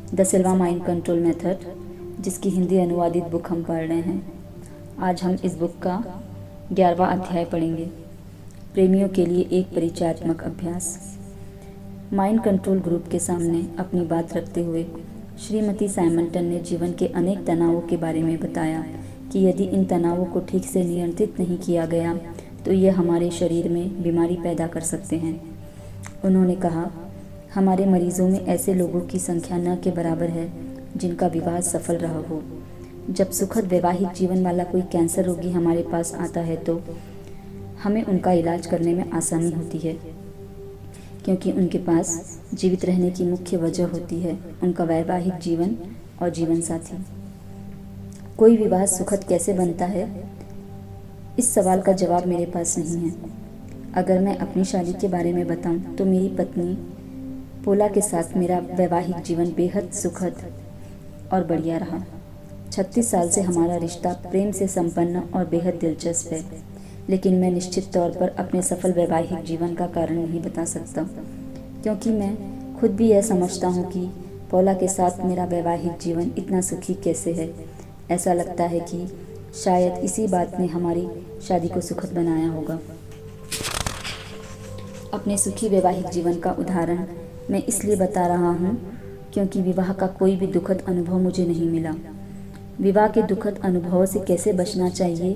The Silva mind control method, जिसकी हिंदी अनुवादित book हम पढ़ रहे हैं। आज हम इस बुक का 11वां अध्याय पढ़ेंगे। प्रेमियों के लिए एक परिचयात्मक अभ्यास। माइंड कंट्रोल ग्रुप के सामने अपनी बात रखते हुए श्रीमती साइमंटन ने जीवन के अनेक तनावों के बारे में बताया कि यदि इन तनावों को ठीक से नियंत्रित नहीं किया गया तो ये हमारे शरीर में बीमारी पैदा कर सकते हैं। उन्होंने कहा, हमारे मरीजों में ऐसे लोगों की संख्या न के बराबर है जिनका विवाह सफल रहा हो। जब सुखद वैवाहिक जीवन वाला कोई कैंसर रोगी हमारे पास आता है तो हमें उनका इलाज करने में आसानी होती है, क्योंकि उनके पास जीवित रहने की मुख्य वजह होती है उनका वैवाहिक जीवन और जीवन साथी। कोई विवाह सुखद कैसे बनता है, इस सवाल का जवाब मेरे पास नहीं है। अगर मैं अपनी शादी के बारे में बताऊं तो मेरी पत्नी पोला के साथ मेरा वैवाहिक जीवन बेहद सुखद और बढ़िया रहा। 36 साल से हमारा रिश्ता प्रेम से संपन्न और बेहद दिलचस्प है, लेकिन मैं निश्चित तौर पर अपने सफल वैवाहिक जीवन का कारण नहीं बता सकता, क्योंकि मैं खुद भी यह समझता हूँ कि पोला के साथ मेरा वैवाहिक जीवन इतना सुखी कैसे है। ऐसा लगता है कि शायद इसी बात ने हमारी शादी को सुखद बनाया होगा। अपने सुखी वैवाहिक जीवन का उदाहरण मैं इसलिए बता रहा हूँ क्योंकि विवाह का कोई भी दुखद अनुभव मुझे नहीं मिला। विवाह के दुखद अनुभव से कैसे बचना चाहिए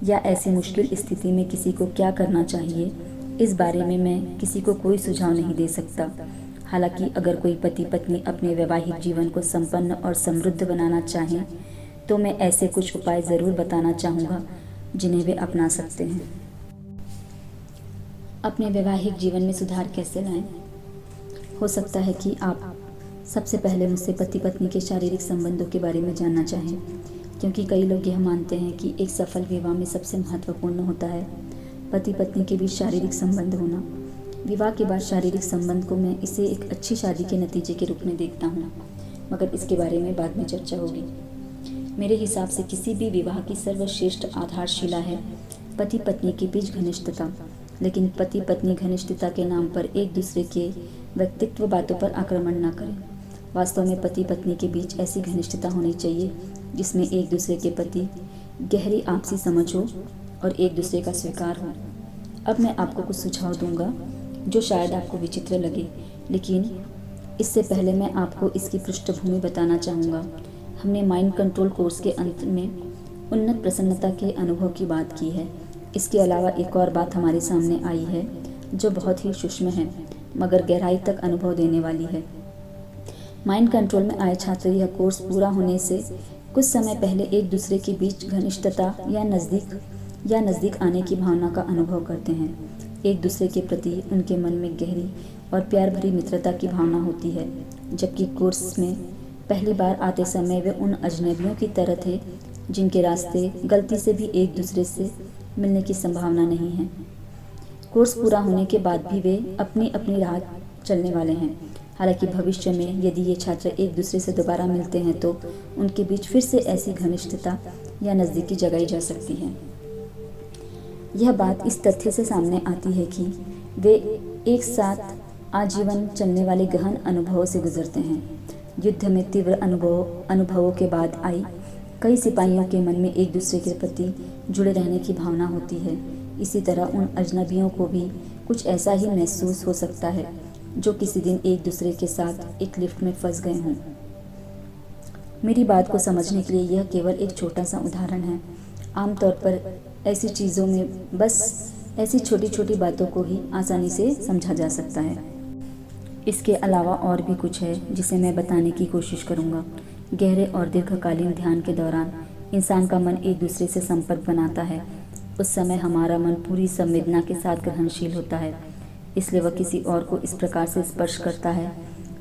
या ऐसी मुश्किल स्थिति में किसी को क्या करना चाहिए, इस बारे में मैं किसी को कोई सुझाव नहीं दे सकता। हालांकि अगर कोई पति पत्नी अपने वैवाहिक जीवन को संपन्न और समृद्ध बनाना चाहें तो मैं ऐसे कुछ उपाय ज़रूर बताना चाहूँगा जिन्हें वे अपना सकते हैं। अपने वैवाहिक जीवन में सुधार कैसे लाएं? हो सकता है कि आप सबसे पहले मुझसे पति पत्नी के शारीरिक संबंधों के बारे में जानना चाहें, क्योंकि कई लोग यह मानते हैं कि एक सफल विवाह में सबसे महत्वपूर्ण होता है पति पत्नी के बीच शारीरिक संबंध होना। विवाह के बाद शारीरिक संबंध को मैं इसे एक अच्छी शादी के नतीजे के रूप में देखता हूँ, मगर इसके बारे में बाद में चर्चा होगी। मेरे हिसाब से किसी भी विवाह की सर्वश्रेष्ठ आधारशिला है पति पत्नी के बीच घनिष्ठता, लेकिन पति पत्नी घनिष्ठता के नाम पर एक दूसरे के व्यक्तित्व बातों पर आक्रमण न करें। वास्तव में पति पत्नी के बीच ऐसी घनिष्ठता होनी चाहिए जिसमें एक दूसरे के प्रति गहरी आपसी समझ हो और एक दूसरे का स्वीकार हो। अब मैं आपको कुछ सुझाव दूंगा जो शायद आपको विचित्र लगे, लेकिन इससे पहले मैं आपको इसकी पृष्ठभूमि बताना चाहूँगा। हमने माइंड कंट्रोल कोर्स के अंत में उन्नत प्रसन्नता के अनुभव की बात की है। इसके अलावा एक और बात हमारे सामने आई है जो बहुत ही सूक्ष्म है मगर गहराई तक अनुभव देने वाली है। माइंड कंट्रोल में आए छात्र यह कोर्स पूरा होने से कुछ समय पहले एक दूसरे के बीच घनिष्ठता या नज़दीक आने की भावना का अनुभव करते हैं। एक दूसरे के प्रति उनके मन में गहरी और प्यार भरी मित्रता की भावना होती है, जबकि कोर्स में पहली बार आते समय वे उन अजनबियों की तरह थे जिनके रास्ते गलती से भी एक दूसरे से मिलने की संभावना नहीं है। कोर्स पूरा होने के बाद भी वे अपनी अपनी राह चलने वाले हैं। हालांकि भविष्य में यदि ये छात्र एक दूसरे से दोबारा मिलते हैं तो उनके बीच फिर से ऐसी घनिष्ठता या नज़दीकी जगाई जा सकती है। यह बात इस तथ्य से सामने आती है कि वे एक साथ आजीवन चलने वाले गहन अनुभवों से गुजरते हैं। युद्ध में तीव्र अनुभवों के बाद आई कई सिपाहियों के मन में एक दूसरे के प्रति जुड़े रहने की भावना होती है। इसी तरह उन अजनबियों को भी कुछ ऐसा ही महसूस हो सकता है जो किसी दिन एक दूसरे के साथ एक लिफ्ट में फंस गए हों। मेरी बात को समझने के लिए यह केवल एक छोटा सा उदाहरण है। आमतौर पर ऐसी चीज़ों में बस ऐसी छोटी छोटी बातों को ही आसानी से समझा जा सकता है। इसके अलावा और भी कुछ है जिसे मैं बताने की कोशिश करूँगा। गहरे और दीर्घकालीन ध्यान के दौरान इंसान का मन एक दूसरे से संपर्क बनाता है। उस समय हमारा मन पूरी संवेदना के साथ ग्रहणशील होता है, इसलिए वह किसी और को इस प्रकार से स्पर्श करता है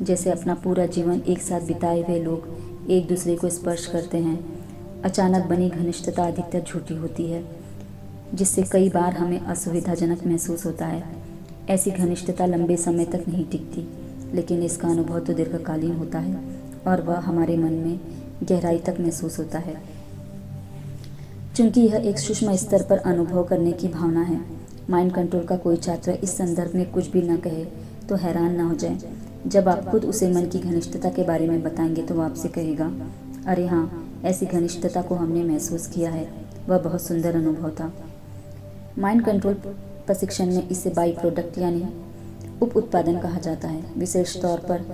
जैसे अपना पूरा जीवन एक साथ बिताए हुए लोग एक दूसरे को स्पर्श करते हैं। अचानक बनी घनिष्ठता अधिकतर झूठी होती है, जिससे कई बार हमें असुविधाजनक महसूस होता है। ऐसी घनिष्ठता लंबे समय तक नहीं टिकती, लेकिन इसका अनुभव तो दीर्घकालीन होता है और वह हमारे मन में गहराई तक महसूस होता है। चूँकि यह एक सूक्ष्म स्तर पर अनुभव करने की भावना है, माइंड कंट्रोल का कोई छात्र इस संदर्भ में कुछ भी न कहे तो हैरान न हो जाए। जब आप खुद उसे मन की घनिष्ठता के बारे में बताएंगे तो वो आपसे कहेगा, अरे हाँ, ऐसी घनिष्ठता को हमने महसूस किया है, वह बहुत सुंदर अनुभव था। माइंड कंट्रोल प्रशिक्षण में इसे बाई प्रोडक्ट यानी उप उत्पादन कहा जाता है। विशेष तौर पर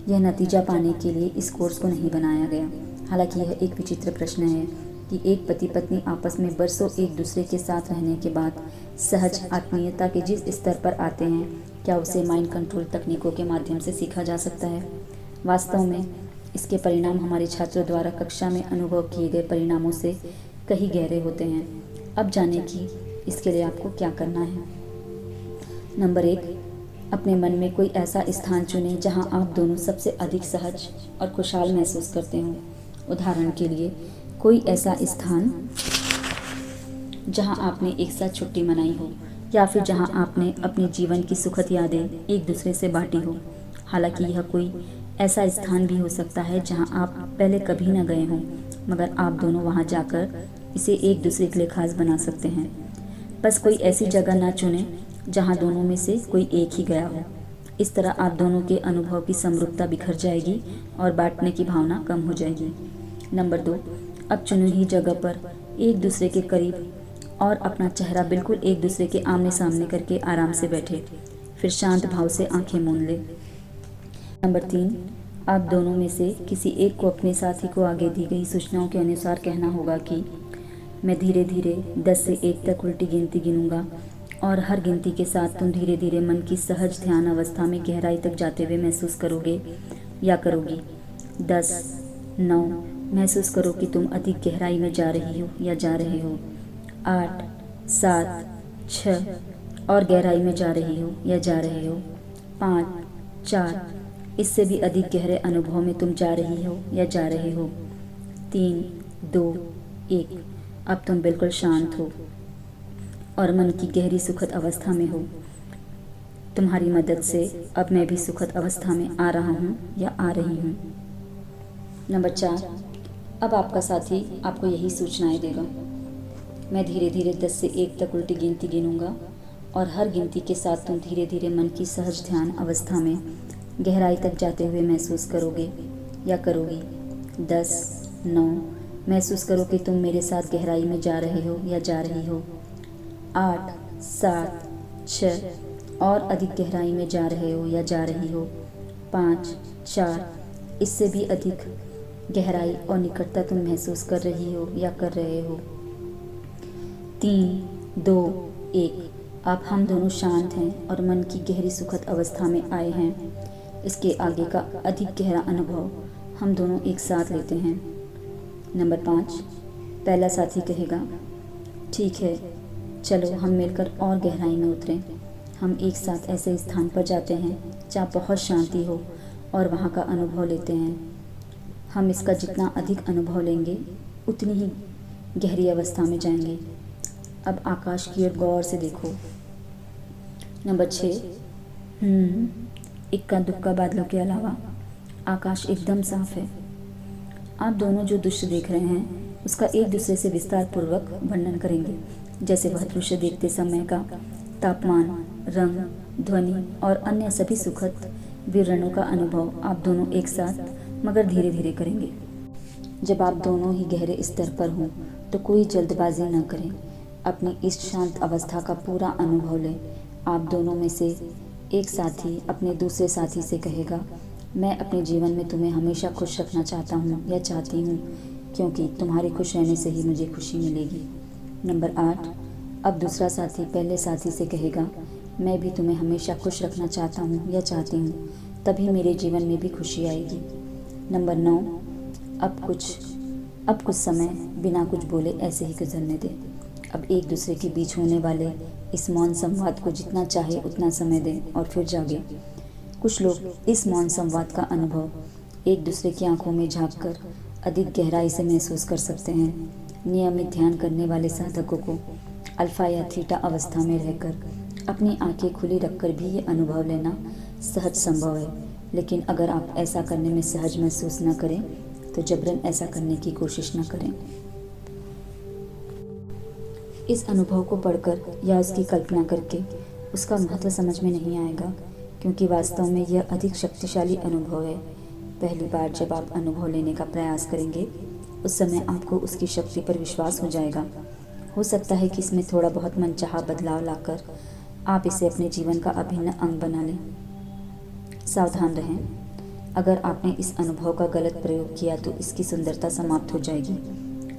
यह नतीजा पाने के लिए इस कोर्स को नहीं बनाया गया। हालांकि यह एक विचित्र प्रश्न है कि एक पति पत्नी आपस में बरसों एक दूसरे के साथ रहने के बाद सहज आत्मीयता के जिस स्तर पर आते हैं, क्या उसे माइंड कंट्रोल तकनीकों के माध्यम से सीखा जा सकता है? वास्तव में इसके परिणाम हमारे छात्रों द्वारा कक्षा में अनुभव किए गए परिणामों से कहीं गहरे होते हैं। अब जानें कि इसके लिए आपको क्या करना है। नंबर 1, अपने मन में कोई ऐसा स्थान चुनें जहां आप दोनों सबसे अधिक सहज और खुशहाल महसूस करते हों। उदाहरण के लिए, कोई ऐसा स्थान जहां आपने एक साथ छुट्टी मनाई हो, या फिर जहां आपने अपने जीवन की सुखद यादें एक दूसरे से बांटी हो। हालांकि यह कोई ऐसा स्थान भी हो सकता है जहां आप पहले कभी न गए हों, मगर आप दोनों वहां जाकर इसे एक दूसरे के लिए खास बना सकते हैं। बस कोई ऐसी जगह ना चुनें जहां दोनों में से कोई एक ही गया हो। इस तरह आप दोनों के अनुभव की समरूपता बिखर जाएगी और बांटने की भावना कम हो जाएगी। नंबर 2, अब चुनी हुई जगह पर एक दूसरे के करीब और अपना चेहरा बिल्कुल एक दूसरे के आमने सामने करके आराम से बैठे, फिर शांत भाव से आंखें मूंद लें। नंबर 3, आप दोनों में से किसी एक को अपने साथी को आगे दी गई सूचनाओं के अनुसार कहना होगा कि मैं धीरे धीरे 10 से 1 तक उल्टी गिनती गिनूंगा, और हर गिनती के साथ तुम धीरे धीरे मन की सहज ध्यान अवस्था में गहराई तक जाते हुए महसूस करोगे या करोगी। 10, 9, महसूस करो कि तुम अधिक गहराई में जा रही हो या जा रहे हो। 8, 7, 6, और गहराई में जा रही हो या जा रहे हो। 5, 4, इससे भी अधिक गहरे अनुभव में तुम जा रही हो या जा रहे हो। 3, 2, 1, अब तुम बिल्कुल शांत हो और मन की गहरी सुखद अवस्था में हो। तुम्हारी मदद से अब मैं भी सुखद अवस्था में आ रहा हूँ या आ रही हूँ। नंबर 4, अब आपका साथी आपको यही सूचनाएं देगा। मैं धीरे धीरे 10 से 1 तक उल्टी गिनती गिनूंगा, और हर गिनती के साथ तुम धीरे धीरे मन की सहज ध्यान अवस्था में गहराई तक जाते हुए महसूस करोगे या करोगी। 10, 9, महसूस करो कि तुम मेरे साथ गहराई में जा रहे हो या जा रही हो। 8, 7, 6, और अधिक गहराई में जा रहे हो या जा रही हो। 5, 4, इससे भी अधिक गहराई और निकटता तुम महसूस कर रही हो या कर रहे हो। 3, 2, 1, अब हम दोनों शांत हैं और मन की गहरी सुखद अवस्था में आए हैं। इसके आगे का अधिक गहरा अनुभव हम दोनों एक साथ लेते हैं। नंबर 5, पहला साथी कहेगा, ठीक है, चलो हम मिलकर और गहराई में उतरें। हम एक साथ ऐसे स्थान पर जाते हैं जहाँ बहुत शांति हो और वहाँ का अनुभव लेते हैं। हम इसका जितना अधिक अनुभव लेंगे उतनी ही गहरी अवस्था में जाएंगे। अब आकाश की ओर गौर से देखो। नंबर 6, इक्का दुक्का बादलों के अलावा आकाश एकदम साफ है। आप दोनों जो दृश्य देख रहे हैं उसका एक दूसरे से विस्तार पूर्वक वर्णन करेंगे, जैसे वह दृश्य देखते समय का तापमान, रंग, ध्वनि और अन्य सभी सुखद विवरणों का अनुभव आप दोनों एक साथ मगर धीरे धीरे करेंगे। जब आप दोनों ही गहरे स्तर पर हों तो कोई जल्दबाजी न करें। अपनी इस शांत अवस्था का पूरा अनुभव लें। आप दोनों में से एक साथी अपने दूसरे साथी से कहेगा, मैं अपने जीवन में तुम्हें हमेशा खुश रखना चाहता हूँ या चाहती हूँ, क्योंकि तुम्हारे खुश रहने से ही मुझे खुशी मिलेगी। नंबर 8, अब दूसरा साथी पहले साथी से कहेगा, मैं भी तुम्हें हमेशा खुश रखना चाहता हूँ या चाहती हूँ, तभी मेरे जीवन में भी खुशी आएगी। नंबर 9, अब कुछ समय बिना कुछ बोले ऐसे ही गुजरने दें। अब एक दूसरे के बीच होने वाले इस मौन संवाद को जितना चाहे उतना समय दें और फिर जागे। कुछ लोग इस मौन संवाद का अनुभव एक दूसरे की आंखों में झांककर अधिक गहराई से महसूस कर सकते हैं। नियमित ध्यान करने वाले साधकों को अल्फा या थीटा अवस्था में रहकर अपनी आंखें खुली रखकर भी ये अनुभव लेना सहज संभव है। लेकिन अगर आप ऐसा करने में सहज महसूस न करें तो जबरन ऐसा करने की कोशिश न करें। इस अनुभव को पढ़कर या उसकी कल्पना करके उसका महत्व समझ में नहीं आएगा। क्योंकि वास्तव में यह अधिक शक्तिशाली अनुभव है। पहली बार जब आप अनुभव लेने का प्रयास करेंगे, उस समय आपको उसकी शक्ति पर विश्वास हो जाएगा। हो सकता है कि इसमें थोड़ा बहुत मनचाहा बदलाव लाकर आप इसे अपने जीवन का अभिन्न अंग बना लें। सावधान रहें, अगर आपने इस अनुभव का गलत प्रयोग किया तो इसकी सुंदरता समाप्त हो जाएगी।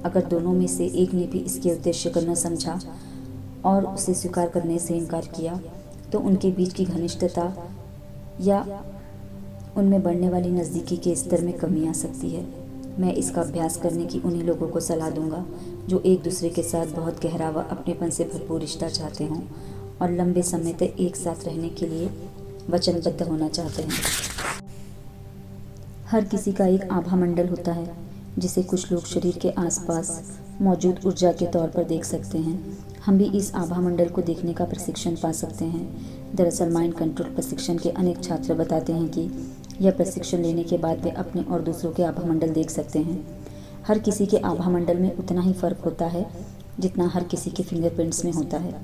अगर दोनों में से एक ने भी इसके उद्देश्य को न समझा और उसे स्वीकार करने से इनकार किया, तो उनके बीच की घनिष्ठता या उनमें बढ़ने वाली नज़दीकी के स्तर में कमी आ सकती है। मैं इसका अभ्यास करने की उन्हीं लोगों को सलाह दूंगा जो एक दूसरे के साथ बहुत गहरा व अपनेपन से भरपूर रिश्ता चाहते हों और लंबे समय तक एक साथ रहने के लिए वचनबद्ध होना चाहते हैं। हर किसी का एक आभा मंडल होता है, जिसे कुछ लोग शरीर के आसपास मौजूद ऊर्जा के तौर पर देख सकते हैं। हम भी इस आभा मंडल को देखने का प्रशिक्षण पा सकते हैं। दरअसल माइंड कंट्रोल प्रशिक्षण के अनेक छात्र बताते हैं कि यह प्रशिक्षण लेने के बाद वे अपने और दूसरों के आभा मंडल देख सकते हैं। हर किसी के आभा मंडल में उतना ही फर्क होता है जितना हर किसी के फिंगरप्रिंट्स में होता है।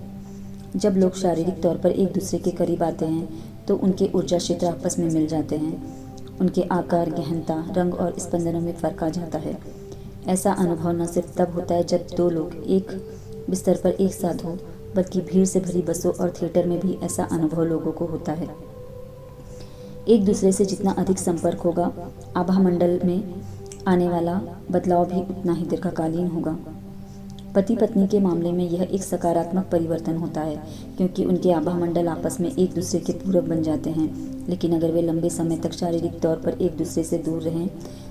जब लोग शारीरिक तौर पर एक दूसरे के करीब आते हैं तो उनके ऊर्जा क्षेत्र आपस में मिल जाते हैं। उनके आकार, गहनता, रंग और स्पंदनों में फ़र्क आ जाता है। ऐसा अनुभव न सिर्फ तब होता है जब दो लोग एक बिस्तर पर एक साथ हो, बल्कि भीड़ से भरी बसों और थिएटर में भी ऐसा अनुभव लोगों को होता है। एक दूसरे से जितना अधिक संपर्क होगा, आभा मंडल में आने वाला बदलाव भी उतना ही दीर्घकालीन होगा। पति पत्नी के मामले में यह एक सकारात्मक परिवर्तन होता है, क्योंकि उनके आभा मंडल आपस में एक दूसरे के पूरक बन जाते हैं। लेकिन अगर वे लंबे समय तक शारीरिक तौर पर एक दूसरे से दूर रहें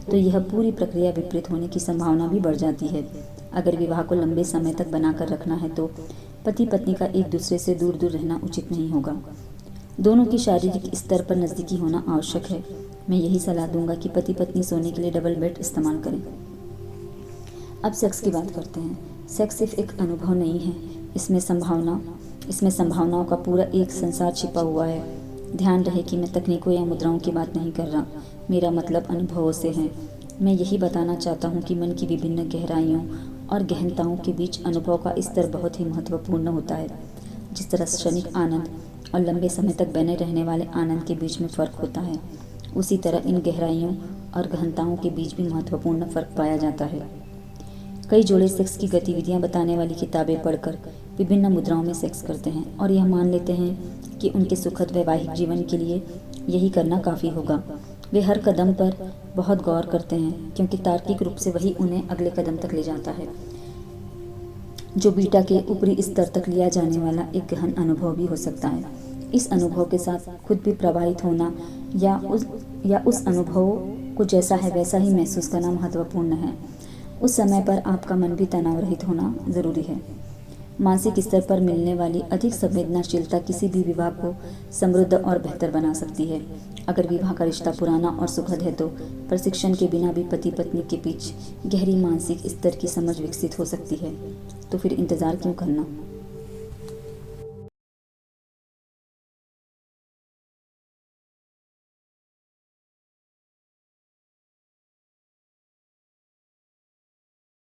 तो यह पूरी प्रक्रिया विपरीत होने की संभावना भी बढ़ जाती है। अगर विवाह को लंबे समय तक बनाकर रखना है तो पति पत्नी का एक दूसरे से दूर दूर रहना उचित नहीं होगा। दोनों की शारीरिक स्तर पर नज़दीकी होना आवश्यक है। मैं यही सलाह दूंगा कि पति पत्नी सोने के लिए डबल बेड इस्तेमाल करें। अब सेक्स की बात करते हैं। सेक्स सिर्फ एक अनुभव नहीं है, इसमें संभावनाओं का पूरा एक संसार छिपा हुआ है। ध्यान रहे कि मैं तकनीकों या मुद्राओं की बात नहीं कर रहा, मेरा मतलब अनुभवों से है। मैं यही बताना चाहता हूँ कि मन की विभिन्न गहराइयों और गहनताओं के बीच अनुभव का स्तर बहुत ही महत्वपूर्ण होता है। जिस तरह क्षणिक आनंद और लंबे समय तक बने रहने वाले आनंद के बीच में फ़र्क होता है, उसी तरह इन गहराइयों और गहनताओं के बीच भी महत्वपूर्ण फ़र्क पाया जाता है। कई जोड़े सेक्स की गतिविधियां बताने वाली किताबें पढ़कर विभिन्न मुद्राओं में सेक्स करते हैं और यह मान लेते हैं कि उनके सुखद वैवाहिक जीवन के लिए यही करना काफ़ी होगा। वे हर कदम पर बहुत गौर करते हैं, क्योंकि तार्किक रूप से वही उन्हें अगले कदम तक ले जाता है, जो बीटा के ऊपरी स्तर तक लिया जाने वाला एक गहन अनुभव भी हो सकता है। इस अनुभव के साथ खुद भी प्रभावित होना या उस अनुभव को जैसा है वैसा ही महसूस करना महत्वपूर्ण है। उस समय पर आपका मन भी तनाव रहित होना ज़रूरी है। मानसिक स्तर पर मिलने वाली अधिक संवेदनशीलता किसी भी विवाह को समृद्ध और बेहतर बना सकती है। अगर विवाह का रिश्ता पुराना और सुखद है तो प्रशिक्षण के बिना भी पति पत्नी के बीच गहरी मानसिक स्तर की समझ विकसित हो सकती है। तो फिर इंतज़ार क्यों करना।